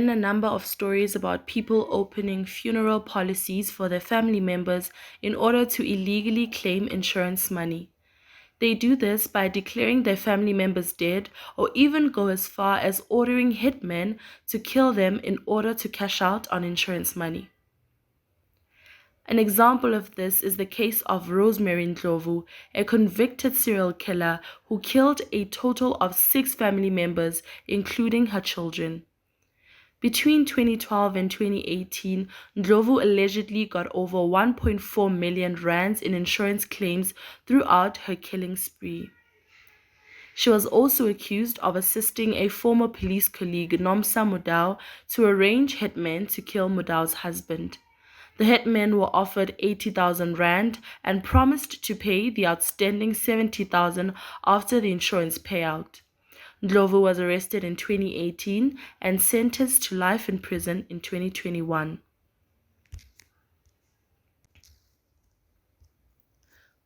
been a number of stories about people opening funeral policies for their family members in order to illegally claim insurance money. They do this by declaring their family members dead or even go as far as ordering hitmen to kill them in order to cash out on insurance money. An example of this is the case of Rosemary Ndlovu, a convicted serial killer who killed a total of 6 family members, including her children. Between 2012 and 2018, Ndlovu allegedly got over 1.4 million rands in insurance claims throughout her killing spree. She was also accused of assisting a former police colleague, Nomsa Mudau, to arrange hitmen to kill Mudau's husband. The hitmen were offered 80,000 rand and promised to pay the outstanding 70,000 after the insurance payout. Ndlovu was arrested in 2018 and sentenced to life in prison in 2021.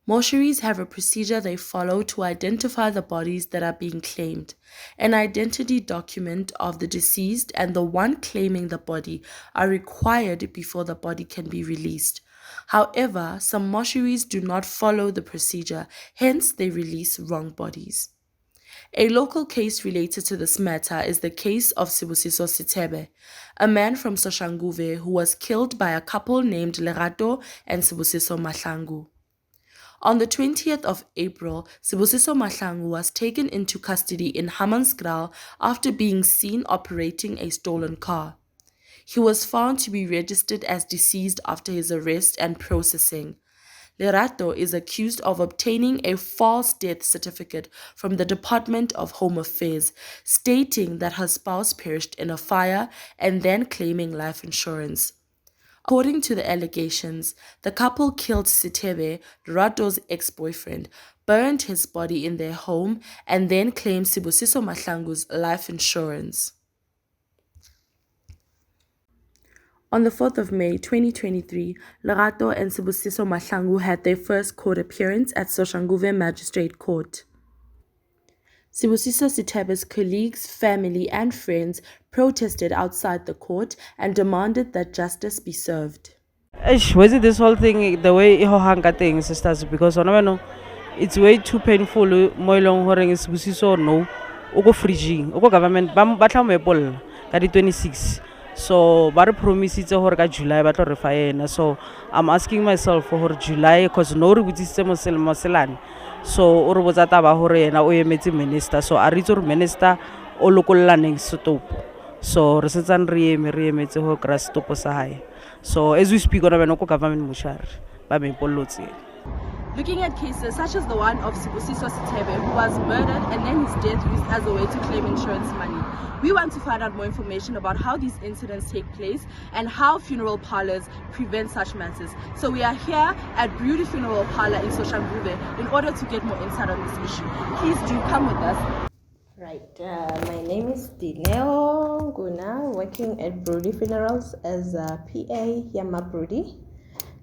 Mortuaries have a procedure they follow to identify the bodies that are being claimed. An identity document of the deceased and the one claiming the body are required before the body can be released. However, some mortuaries do not follow the procedure, hence they release wrong bodies. A local case related to this matter is the case of Sibusiso Sithebe, a man from Soshanguve who was killed by a couple named Lerato and Sibusiso Mahlangu. On the 20th of April, Sibusiso Mahlangu was taken into custody in Hammanskraal after being seen operating a stolen car. He was found to be registered as deceased after his arrest and processing. Lerato is accused of obtaining a false death certificate from the Department of Home Affairs, stating that her spouse perished in a fire and then claiming life insurance. According to the allegations, the couple killed Sithebe, Lerato's ex-boyfriend, burned his body in their home, and then claimed Sibusiso Mahlangu's life insurance. On the 4th of May 2023, Lerato and Sibusiso Mahlangu had their first court appearance at Soshanguve Magistrate Court. Sibusiso Sithebe's colleagues, family and friends protested outside the court and demanded that justice be served. Was it this whole thing the way Ihohanga thing, sisters? Because it's way too painful. Mo long horing is Sibusiso no. Oko fridging, oko government batla mo epol ka di 26. So bare promise itse hore ka July ba tlo re fa ena. So I'm asking myself for July because no re butsitse mo selane. So o re botsa taba hore ena o emetse minister. So a re itse hore minister o lokollaneng stop. So re setsan re emetse ho kra stop sa hae. So as we speak on a government mushar ba me polotse. Looking at cases such as the one of Sibusiso Sithebe, who was murdered and then his death used as a way to claim insurance money, we want to find out more information about how these incidents take place and how funeral parlors prevent such matters. So we are here at Beauty Funeral Parlor in Soshanguve in order to get more insight on this issue. Please do come with us. Right, my name is Dineo Guna, working at Brody Funerals as a PA Yama Brody.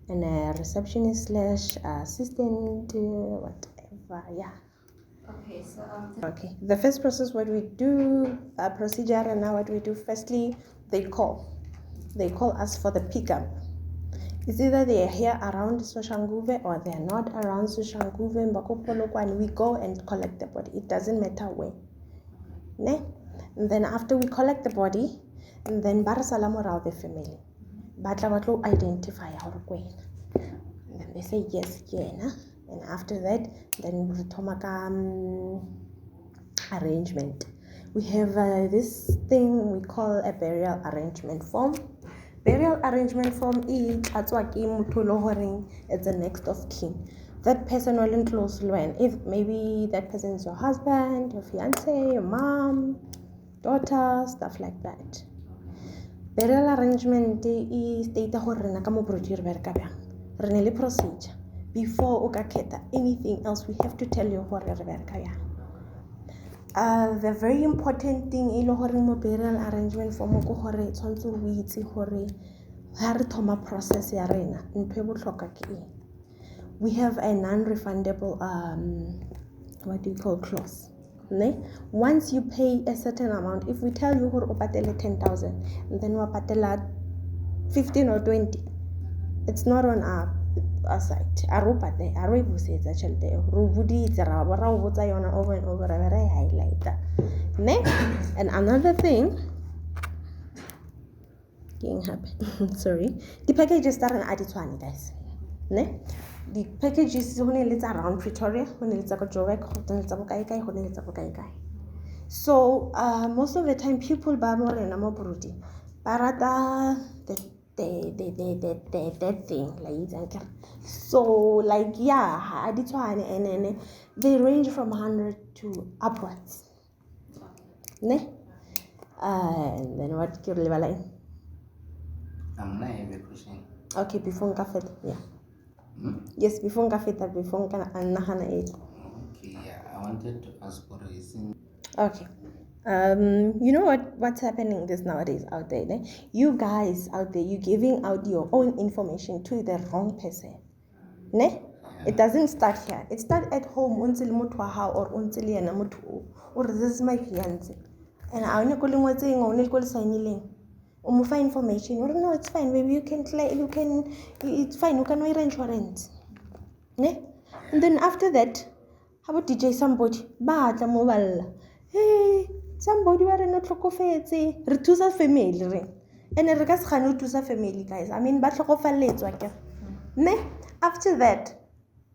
And a receptionist / assistant, whatever, yeah. Okay, so okay. The first process, what we do, procedure, and now what we do. Firstly, they call us for the pickup. It's either they are here around Soshanguve or they are not around Soshanguve, and we go and collect the body. It doesn't matter where. Ne? And then after we collect the body, and then Barasalam around the family. Batla identify our queen. And then they say yes, yeah. And after that, then we arrangement. We have this thing we call a burial arrangement form. Burial arrangement form is it's the next of kin. That person will enclose when if maybe that person is your husband, your fiance, your mom, daughter, stuff like that. Burial arrangement is data horrena kamo procedure berkabang. Renele procedure. Before ukaketa anything else, we have to tell you horror berkabang. The very important thing ilo horror burial arrangement for moko horror it's also witsi horror hari thoma process ya rena ntwe botlhoka ke. We have a non-refundable what do you call clause. Once you pay a certain amount, if we tell you hore o patele 10,000 and then we patela 15 or 20, it's not on our side. Aro pate aro e busetsa tšhelete eo re boditse ra o botsa yona over and over ra e highlighter and another thing getting happy sorry, the packages tsa rena a di tshwane guys the packages ho ne le tsa around Pretoria, ho ne le tsa go Joburg, ho ne le tsa bokae ho ne le tsa bokae. So most of the time people ba mo rena mo Burundi ba rata that thing like so like yeah a di tshwane and then they range from 100 to upwards and then what ke re lebala I'm not every question. Okay, before nka feta, yeah. Yes, before nka feta, before nka nahana it. Okay, yeah, I wanted to ask for a reason. Okay. You know what's happening this nowadays out there? You guys out there, you giving out your own information to the wrong person. It doesn't start here. It starts at home until motho wa hao or until yena motho or this is my fiance. And I only calling what saying only call signing. Umufa information. Or no, it's fine. Maybe you can it's fine. You can wear insurance. And then after that, how about DJ somebody? Batla mobile. Hey, somebody were not tlhokofetse. Re thusa family re. And re ka se gane thusa family guys. I mean ba tlhokofalletswa ke. After that,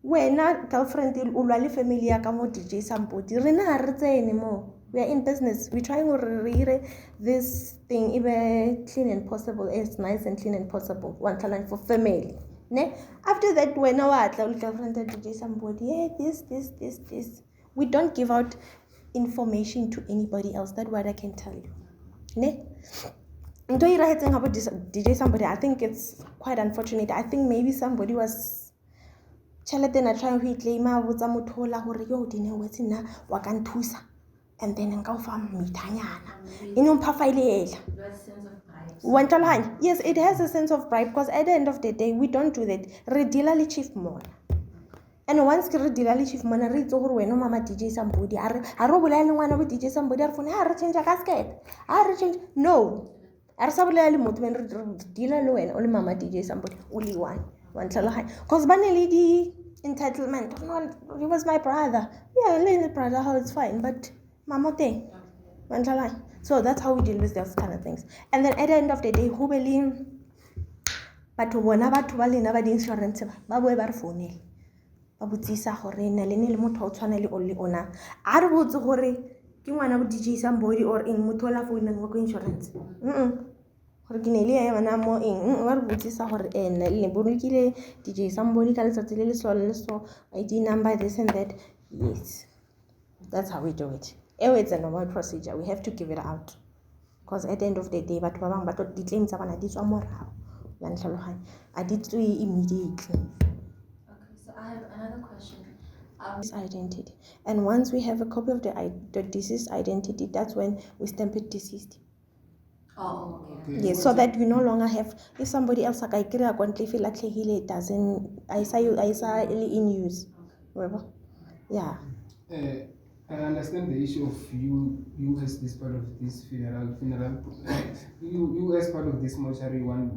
wena girlfriend o lwa le family ya ka mo DJ somebody. Rena ha re tsene mo. We are in business. We're trying to read this thing even clean and possible, as nice and clean and possible. One talent for family. After that, when our girlfriend DJ somebody, yeah, this. We don't give out information to anybody else. That's what I can tell you. Until you're writing about this DJ somebody, I think it's quite unfortunate. I think maybe somebody was trying to claim out with some tola or yo didn't wait in a wakantusa. And then go from mitanyana. Yes, it has a sense of pride because at the end of the day, we don't do that. Regularly chief more. And once regularly chief more, read over when mama DJ somebody. I roll one of DJ somebody. I change a casket. I change. No. I saw when dealer low and only mama DJ somebody. Only one. One high. Because Bunny lady entitlement. No, he was my brother. Yeah, little brother, how it's fine. But Mama thing. So that's how we deal with those kind of things. And then at the end of the day, who believe but bona batho ba lena ba di insurance ba boe ba re founela ba botsisa gore nna le ne le motho o tshwana le only ona a re botse gore ke ngwana bo DJ somebody or eng motho la founela go insurance gore ke ne le ya bana mo eng wa re botsisa gore nna le bolokile DJ somebody ka letsatsi le le so ID number this and that. Yes, that's how we do it. It's a normal procedure. We have to give it out because at the end of the day, but the claims are going to do more. I did immediately. Okay, so I have another question. Identity, and once we have a copy of the deceased identity, that's when we stamp it deceased. Oh, okay. Yes, so that you no longer have if somebody else it doesn't. I saw in use. Remember? Yeah. I understand the issue of you as this part of this funeral, you as part of this mortuary one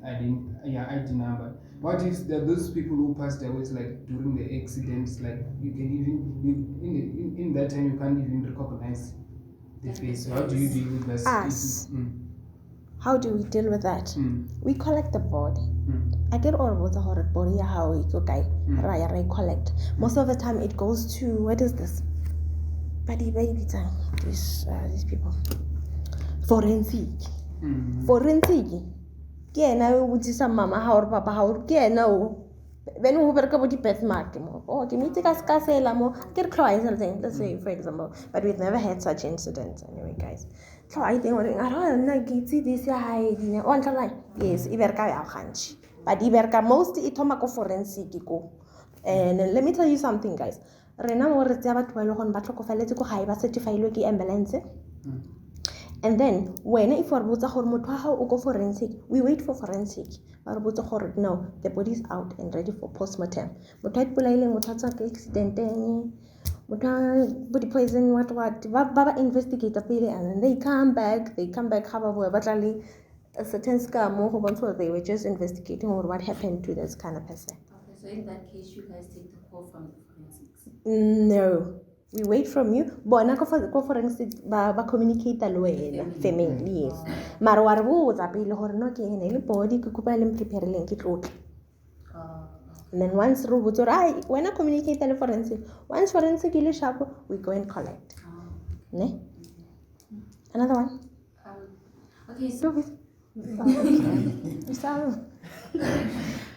ID number. What if there are those people who passed away like during the accidents, like you can even in that time you can't even recognize the face. So how do you deal with that? Us. How do we deal with that? We collect the body. I get all about the horror body how it okay. I collect. Most of the time it goes to what is this? These people. Forensic. Forensic. Kena o botisa mama ha or papa ha or kena o when we work about the birth mark mo. Oh, ke mitse ka ska sela mo. Ke re tloa something. Let's say for example, but we've never had such incidents anyway, guys. So I think I don't know get this high dinner on line. Yes, iberka ya ganchi. But iberka most it thoma ko forensic go. And let me tell you something, guys. Rena mo re tsa batho ba ile go ba tlhokofaletse go gae ba certified ke ambulance. And then when if we botsa gore motho ha o go forensic, we wait for forensic. Ba re botsa gore no, the body is out and ready for postmortem. Motho a ipolaile motho a tsaka accident body poison, what, Baba investigate pele, and then they come back, a certain scam, they were just investigating or what happened to this kind of person. Okay, so in that case, you guys take the call from the forensics. No, we wait from you. Bona go forensic ba communicate le wena family, yes. Mara wa re botsa pele gore no ke ene le body ke kopa le mprepareleng ke tlotla. And then once re botsa gore when I communicate le forensic, once forensic ile sharp, we go and collect. Ne? Another one. Okay, so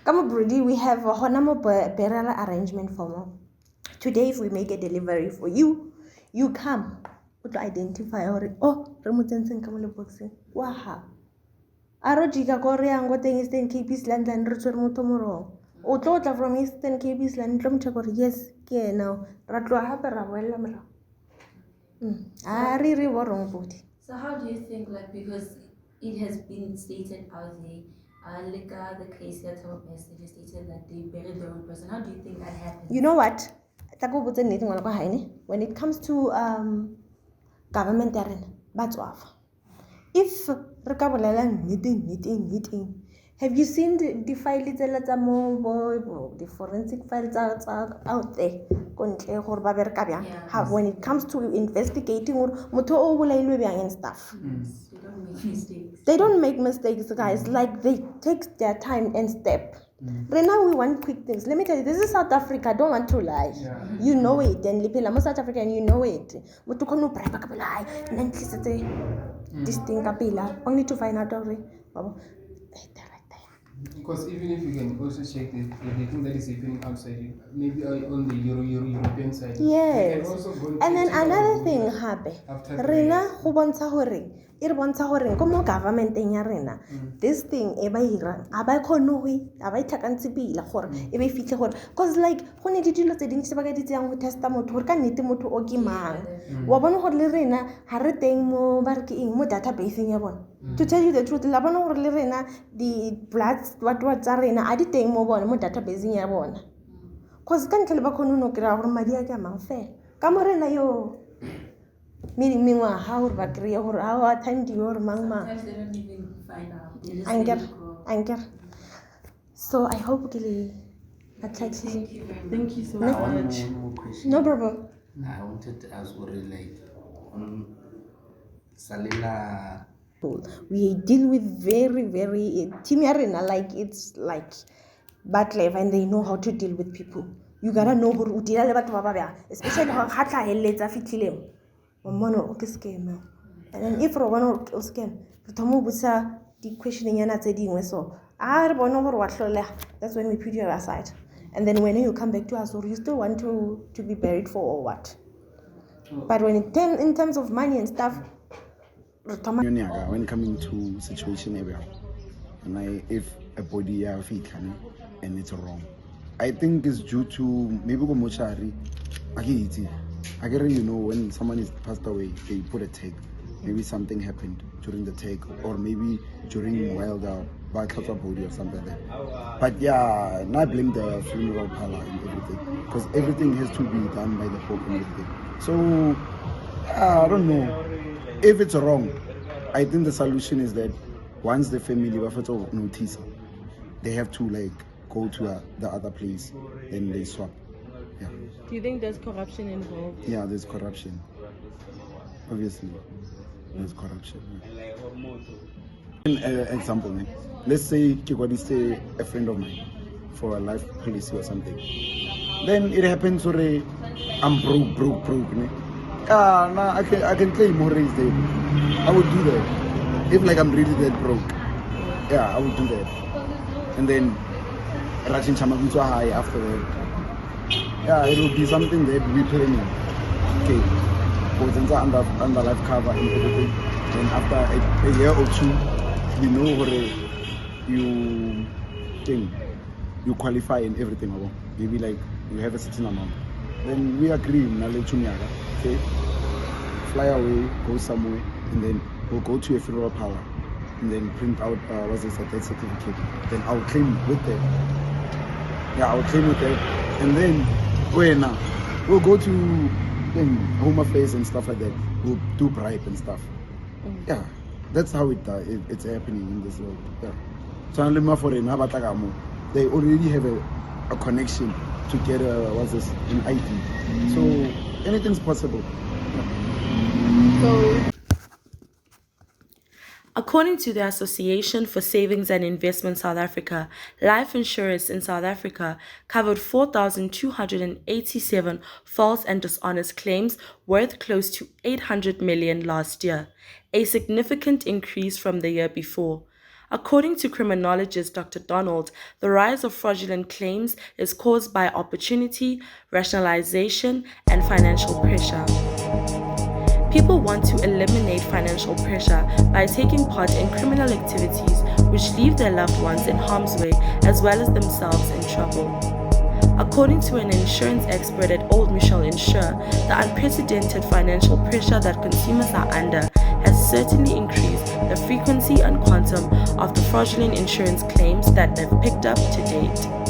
Come on, Brody, we have a honamo burial arrangement form. Today, if we make a delivery for you, you come to identify or remutensen come le boxing. Waha. Arojika Korean what thing is then keep his land and return tomorrow. O total from Eastern Cape Island, drum chakor, yes, ke now. Ratlo hapera well amra. Ari wrong body. So how do you think, like, because it has been stated out there, the case that they stated that they buried their own person. How do you think that happened? You know what? When it comes to government, if meeting, have you seen the files the forensic files out there? Yeah. How when it comes to investigating and stuff. They don't make mistakes. They don't make mistakes, guys. Like they take their time and step. Right now we want quick things. Let me tell you, this is South Africa. I don't want to lie. Yeah. You know it. And I'm South Africa and you know it. This thing only to find out already. Because even if you can also check the thing that is happening outside, maybe on the European side. Yes. They can also go And then to another the thing after happen. the Rena race. go bontsha hore e re bontsha hore ko mo government ya rena this thing e ba irang a ba khone ho a ba itlhakantse pila gore e be fitlhe gore cause like go ne dilo tse dintsi ba ka di tsayang go testa motho gore ka nnete motho o ke mang wa bona gore le rena ha re teng mo ba re ke eng mo database ya bona to tell you the truth la bona gore le rena di blood what tsa rena a di teng mo bona mo database ya bona cause ka ntle le ba khone no kry-a gore madi a ke a mang fela ka mo rena yo meaning how about how attend your mama. Sometimes they don't even find out. They just Anchor. So I hope Gilly Thank you very much. Thank you so I want much. one more question. no problem. I wanted to ask what like on Salila. We deal with very team arena like it's like bad life and they know how to deal with people. You gotta know who deal with batho especially how hatla heletsa fitlileng. Mono okay scam. And then if one or scam, tomo busa the questioning yana tse dingwe so re bona gore wa hloleha that's when we put you aside. And then when you come back to us or you still want to be buried for or what. But when in terms of money and stuff when coming to situation area and if a body and it's wrong, I think it's due to maybe go mochari you know when someone is passed away they put a tag, maybe something happened during the tag or maybe during while the body or something like that. But yeah, not blame the funeral parlor and everything because everything has to be done by the Pope and everything. So I don't know if it's wrong. I think the solution is that once the family notice, they have to like go to the other place and they swap. Yeah. Do you think there's corruption involved? Yeah, there's corruption. Obviously, there's corruption. Example, man. Let's say Kikwadi is a friend of mine for a life policy or something. Then it happens or I'm broke. Ne? I can claim more raise there. I would do that. If like I'm really that broke. Yeah, I would do that. And then Rajin Chamagunso high after that. Yeah, it will be something that we plan. Okay. For under life cover and everything. Then after a year or two, we know what you qualify and everything. Maybe like you have a certain amount. Then we agree, okay? Fly away, go somewhere, and then we'll go to a funeral parlor and then print out a death certificate. Then I'll claim with that. Yeah, I'll claim with that. And then We'll go to Home Affairs and stuff like that. We'll do bribe and stuff. Yeah, that's how it's happening in this world. Yeah. So they already have a connection to get an ID. So anything's possible. So According to the Association for Savings and Investment South Africa, life insurance in South Africa covered 4,287 false and dishonest claims worth close to 800 million last year, a significant increase from the year before. According to criminologist Dr. Donald, the rise of fraudulent claims is caused by opportunity, rationalization, and financial pressure. People want to eliminate financial pressure by taking part in criminal activities which leave their loved ones in harm's way as well as themselves in trouble. According to an insurance expert at Old Mutual Insure, the unprecedented financial pressure that consumers are under has certainly increased the frequency and quantum of the fraudulent insurance claims that they've picked up to date.